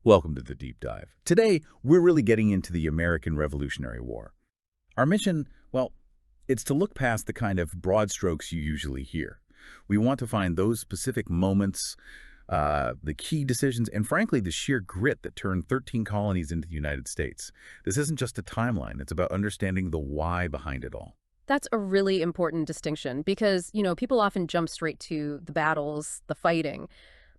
Welcome to the Deep Dive. Today, we're really getting into the American Revolutionary War. Our mission, well, it's to look past the kind of broad strokes you usually hear. We want to find those specific moments, the key decisions, and frankly, the sheer grit that turned 13 colonies into the United States. This isn't just a timeline. It's about understanding the why behind it all. That's a really important distinction because, people often jump straight to the battles, the fighting.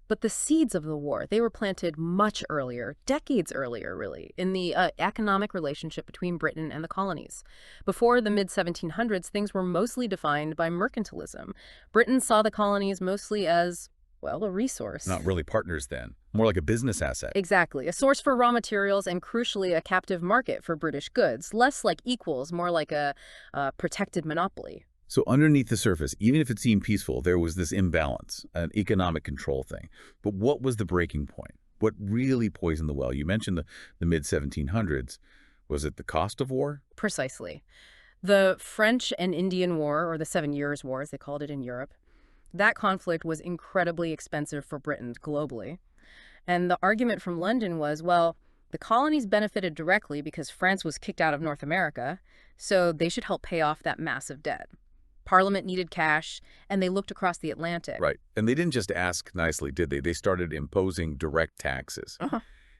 But the seeds of the war, they were planted much earlier, decades earlier, really, in the economic relationship between Britain and the colonies. Before the mid-1700s, things were mostly defined by mercantilism. Britain saw the colonies mostly as, well, a resource. Not really partners then, more like a business asset. Exactly. A source for raw materials and, crucially, a captive market for British goods. Less like equals, more like a protected monopoly. So underneath the surface, even if it seemed peaceful, there was this imbalance, an economic control thing. But what was the breaking point? What really poisoned the well? You mentioned the mid-1700s. Was it the cost of war? Precisely. The French and Indian War, or the 7 Years' War, as they called it in Europe, that conflict was incredibly expensive for Britain globally. And the argument from London was, well, the colonies benefited directly because France was kicked out of North America, so they should help pay off that massive debt. Parliament needed cash, and they looked across the Atlantic. Right. And they didn't just ask nicely, did they? They started imposing direct taxes.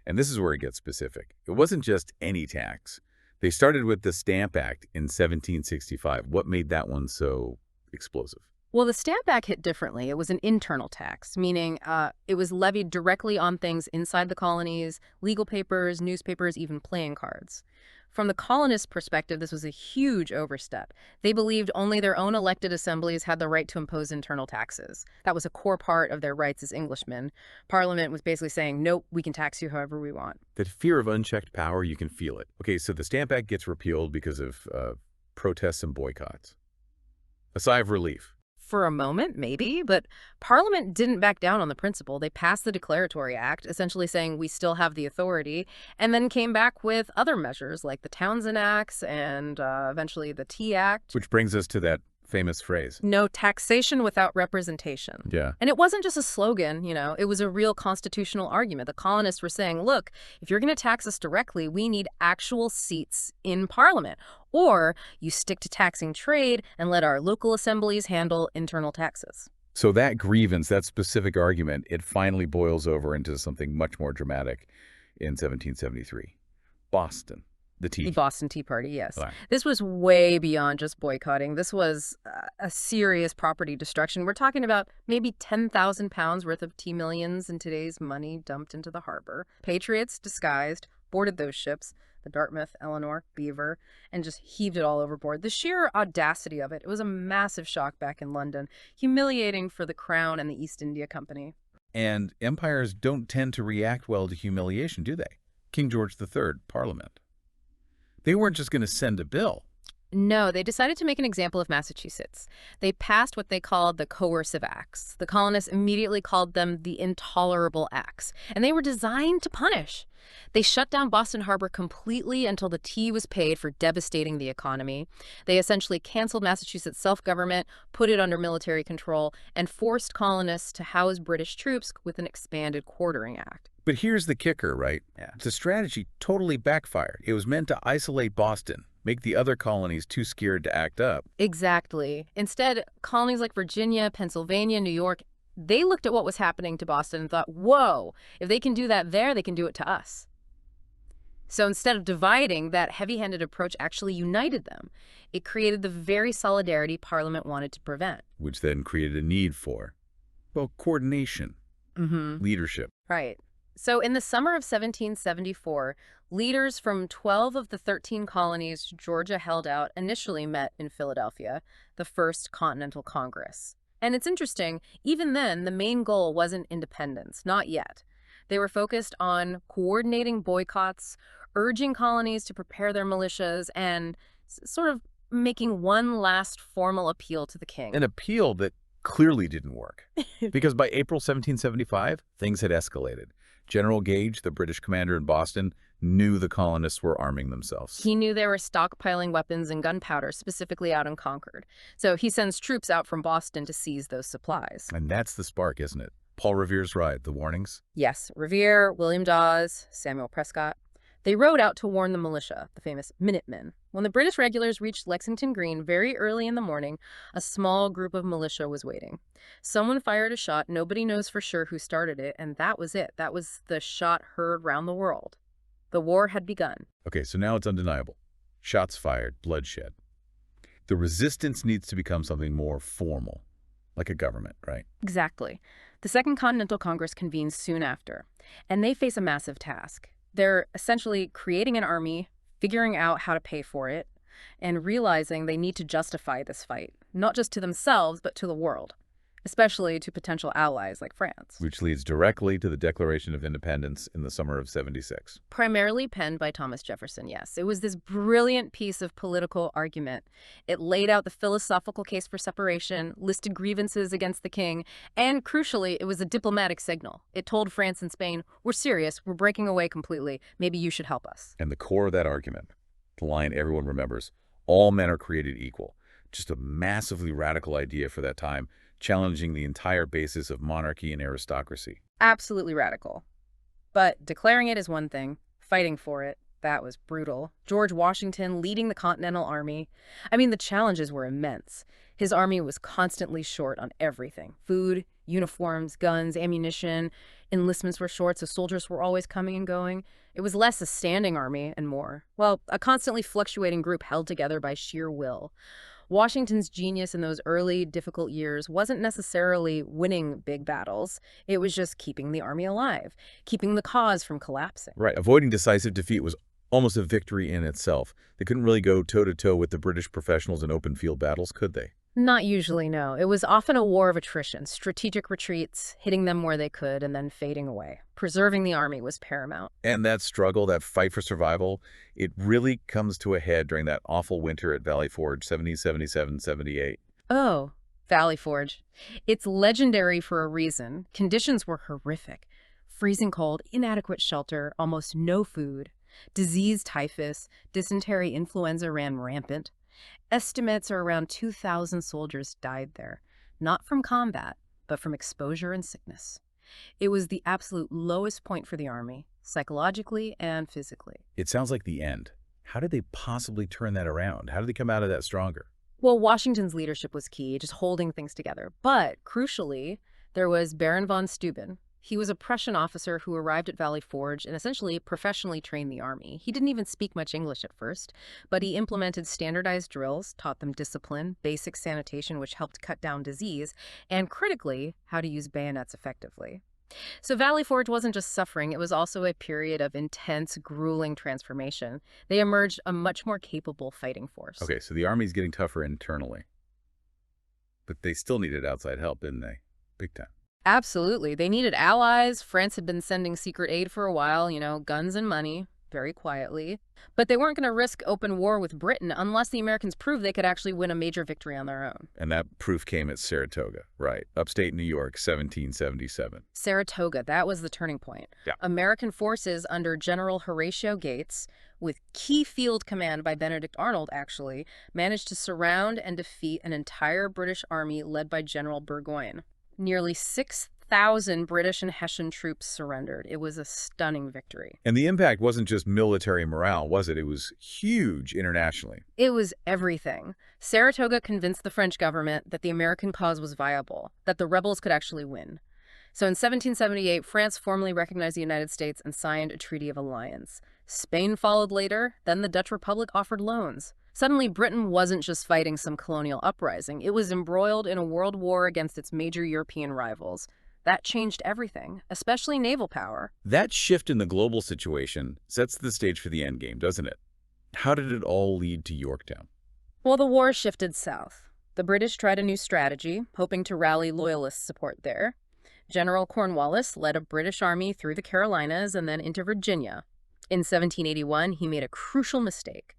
And this is where it gets specific. It wasn't just any tax. They started with the Stamp Act in 1765. What made that one so explosive? Well, the Stamp Act hit differently. It was an internal tax, meaning it was levied directly on things inside the colonies, legal papers, newspapers, even playing cards. From the colonist perspective, this was a huge overstep. They believed only their own elected assemblies had the right to impose internal taxes. That was a core part of their rights as Englishmen. Parliament was basically saying, nope, we can tax you however we want. That fear of unchecked power, you can feel it. Okay, so the Stamp Act gets repealed because of protests and boycotts. A sigh of relief. For a moment, maybe, but Parliament didn't back down on the principle. They passed the Declaratory Act, essentially saying we still have the authority, and then came back with other measures like the Townshend Acts and eventually the Tea Act. Which brings us to that famous phrase. No taxation without representation. Yeah. And it wasn't just a slogan, it was a real constitutional argument. The colonists were saying, look, if you're going to tax us directly, we need actual seats in Parliament. Or you stick to taxing trade and let our local assemblies handle internal taxes. So that grievance, that specific argument, it finally boils over into something much more dramatic in 1773. Boston. The Boston Tea Party, yes. Right. This was way beyond just boycotting. This was a serious property destruction. We're talking about maybe 10,000 pounds worth of tea millions in today's money dumped into the harbor. Patriots, disguised, boarded those ships, the Dartmouth, Eleanor, Beaver, and just heaved it all overboard. The sheer audacity of it was a massive shock back in London, humiliating for the Crown and the East India Company. And empires don't tend to react well to humiliation, do they? King George III, Parliament. They weren't just going to send a bill. No, they decided to make an example of Massachusetts. They passed what they called the coercive acts. The colonists immediately called them the intolerable acts, and they were designed to punish. They shut down Boston Harbor completely until the tea was paid for devastating the economy. They essentially canceled Massachusetts self-government, put it under military control, and forced colonists to house British troops with an expanded quartering act. But here's the kicker, right? Yeah. The strategy totally backfired. It was meant to isolate Boston, make the other colonies too scared to act up. Exactly. Instead, colonies like Virginia, Pennsylvania, New York, they looked at what was happening to Boston and thought, whoa, if they can do that there, they can do it to us. So instead of dividing, that heavy-handed approach actually united them. It created the very solidarity Parliament wanted to prevent. Which then created a need for, well, coordination, leadership. Right. So in the summer of 1774, leaders from 12 of the 13 colonies Georgia held out initially met in Philadelphia, the First Continental Congress. And it's interesting, even then, the main goal wasn't independence, not yet. They were focused on coordinating boycotts, urging colonies to prepare their militias, and sort of making one last formal appeal to the king. An appeal that clearly didn't work. Because by April 1775, things had escalated. General Gage, the British commander in Boston, knew the colonists were arming themselves. He knew they were stockpiling weapons and gunpowder, specifically out in Concord. So he sends troops out from Boston to seize those supplies. And that's the spark, isn't it? Paul Revere's ride, the warnings? Yes, Revere, William Dawes, Samuel Prescott. They rode out to warn the militia, the famous Minutemen. When the British regulars reached Lexington Green very early in the morning, a small group of militia was waiting. Someone fired a shot, nobody knows for sure who started it, and that was it. That was the shot heard round the world. The war had begun. Okay, so now it's undeniable. Shots fired, bloodshed. The resistance needs to become something more formal, like a government, right? Exactly. The Second Continental Congress convenes soon after, and they face a massive task. They're essentially creating an army, figuring out how to pay for it, and realizing they need to justify this fight, not just to themselves, but to the world, especially to potential allies like France. Which leads directly to the Declaration of Independence in the summer of '76. Primarily penned by Thomas Jefferson, yes. It was this brilliant piece of political argument. It laid out the philosophical case for separation, listed grievances against the king, and crucially, it was a diplomatic signal. It told France and Spain, we're serious, we're breaking away completely, maybe you should help us. And the core of that argument, the line everyone remembers, all men are created equal. Just a massively radical idea for that time, challenging the entire basis of monarchy and aristocracy. Absolutely radical. But declaring it is one thing. Fighting for it, that was brutal. George Washington leading the Continental Army. I mean, the challenges were immense. His army was constantly short on everything. Food, uniforms, guns, ammunition. Enlistments were short, so soldiers were always coming and going. It was less a standing army and more, well, a constantly fluctuating group held together by sheer will. Washington's genius in those early, difficult years wasn't necessarily winning big battles. It was just keeping the army alive, keeping the cause from collapsing. Right. Avoiding decisive defeat was almost a victory in itself. They couldn't really go toe-to-toe with the British professionals in open field battles, could they? Not usually, no. It was often a war of attrition, strategic retreats, hitting them where they could, and then fading away. Preserving the army was paramount. And that struggle, that fight for survival, it really comes to a head during that awful winter at Valley Forge, 1777-78. Oh, Valley Forge. It's legendary for a reason. Conditions were horrific. Freezing cold, inadequate shelter, almost no food. Disease, typhus, dysentery, influenza ran rampant. Estimates are around 2,000 soldiers died there, not from combat, but from exposure and sickness. It was the absolute lowest point for the army, psychologically and physically. It sounds like the end. How did they possibly turn that around? How did they come out of that stronger? Well, Washington's leadership was key, just holding things together. But, crucially, there was Baron von Steuben. He was a Prussian officer who arrived at Valley Forge and essentially professionally trained the army. He didn't even speak much English at first, but he implemented standardized drills, taught them discipline, basic sanitation, which helped cut down disease, and critically, how to use bayonets effectively. So Valley Forge wasn't just suffering, it was also a period of intense, grueling transformation. They emerged a much more capable fighting force. Okay, so the army's getting tougher internally. But they still needed outside help, didn't they? Big time. Absolutely. They needed allies. France had been sending secret aid for a while, guns and money, very quietly. But they weren't going to risk open war with Britain unless the Americans proved they could actually win a major victory on their own. And that proof came at Saratoga, right? Upstate New York, 1777. Saratoga, that was the turning point. Yeah. American forces under General Horatio Gates, with key field command by Benedict Arnold, actually, managed to surround and defeat an entire British army led by General Burgoyne. Nearly 6,000 British and Hessian troops surrendered. It was a stunning victory. And the impact wasn't just military morale, was it? It was huge internationally. It was everything. Saratoga convinced the French government that the American cause was viable, that the rebels could actually win. So in 1778, France formally recognized the United States and signed a treaty of alliance. Spain followed later, then the Dutch Republic offered loans. Suddenly, Britain wasn't just fighting some colonial uprising. It was embroiled in a world war against its major European rivals. That changed everything, especially naval power. That shift in the global situation sets the stage for the endgame, doesn't it? How did it all lead to Yorktown? Well, the war shifted south. The British tried a new strategy, hoping to rally loyalist support there. General Cornwallis led a British army through the Carolinas and then into Virginia. In 1781, he made a crucial mistake.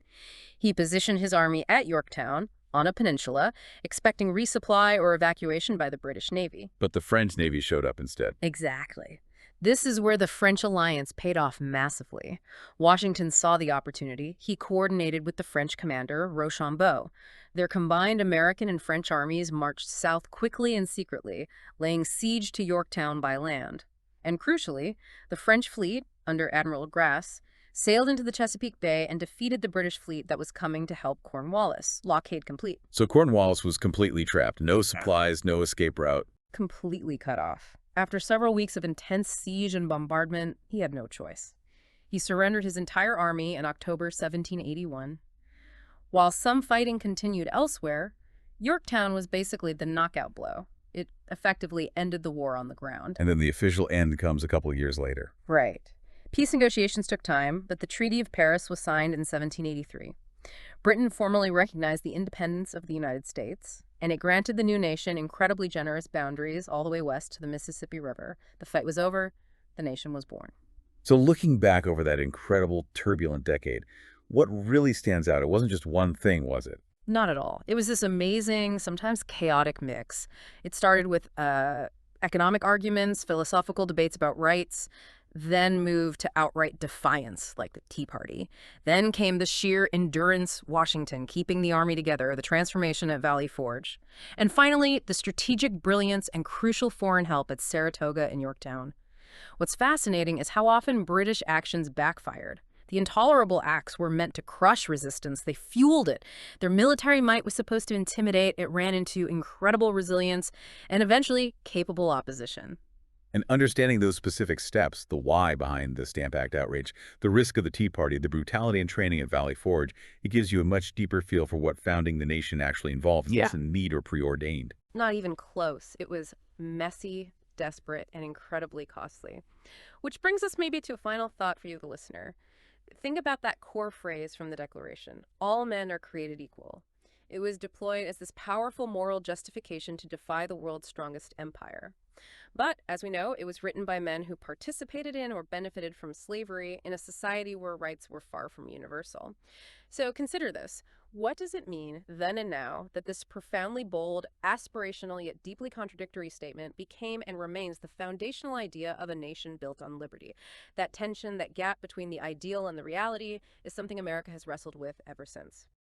He positioned his army at Yorktown, on a peninsula, expecting resupply or evacuation by the British Navy. But the French Navy showed up instead. Exactly. This is where the French alliance paid off massively. Washington saw the opportunity. He coordinated with the French commander, Rochambeau. Their combined American and French armies marched south quickly and secretly, laying siege to Yorktown by land. And crucially, the French fleet, under Admiral Grasse, sailed into the Chesapeake Bay and defeated the British fleet that was coming to help Cornwallis, blockade complete. So Cornwallis was completely trapped. No supplies, no escape route. Completely cut off. After several weeks of intense siege and bombardment, he had no choice. He surrendered his entire army in October 1781. While some fighting continued elsewhere, Yorktown was basically the knockout blow. It effectively ended the war on the ground. And then the official end comes a couple of years later. Right. Peace negotiations took time, but the Treaty of Paris was signed in 1783. Britain formally recognized the independence of the United States, and it granted the new nation incredibly generous boundaries all the way west to the Mississippi River. The fight was over. The nation was born. So looking back over that incredible, turbulent decade, what really stands out? It wasn't just one thing, was it? Not at all. It was this amazing, sometimes chaotic mix. It started with economic arguments, philosophical debates about rights, then moved to outright defiance, like the Tea Party. Then came the sheer endurance Washington, keeping the army together, the transformation at Valley Forge. And finally, the strategic brilliance and crucial foreign help at Saratoga and Yorktown. What's fascinating is how often British actions backfired. The intolerable acts were meant to crush resistance. They fueled it. Their military might was supposed to intimidate. It ran into incredible resilience and eventually capable opposition. And understanding those specific steps, the why behind the Stamp Act outrage, the risk of the Tea Party, the brutality and training at Valley Forge, it gives you a much deeper feel for what founding the nation actually involved. It wasn't neat or preordained. Not even close. It was messy, desperate, and incredibly costly. Which brings us maybe to a final thought for you, the listener. Think about that core phrase from the Declaration, all men are created equal. It was deployed as this powerful moral justification to defy the world's strongest empire. But, as we know, it was written by men who participated in or benefited from slavery in a society where rights were far from universal. So consider this. What does it mean, then and now, that this profoundly bold, aspirational, yet deeply contradictory statement became and remains the foundational idea of a nation built on liberty? That tension, that gap between the ideal and the reality, is something America has wrestled with ever since.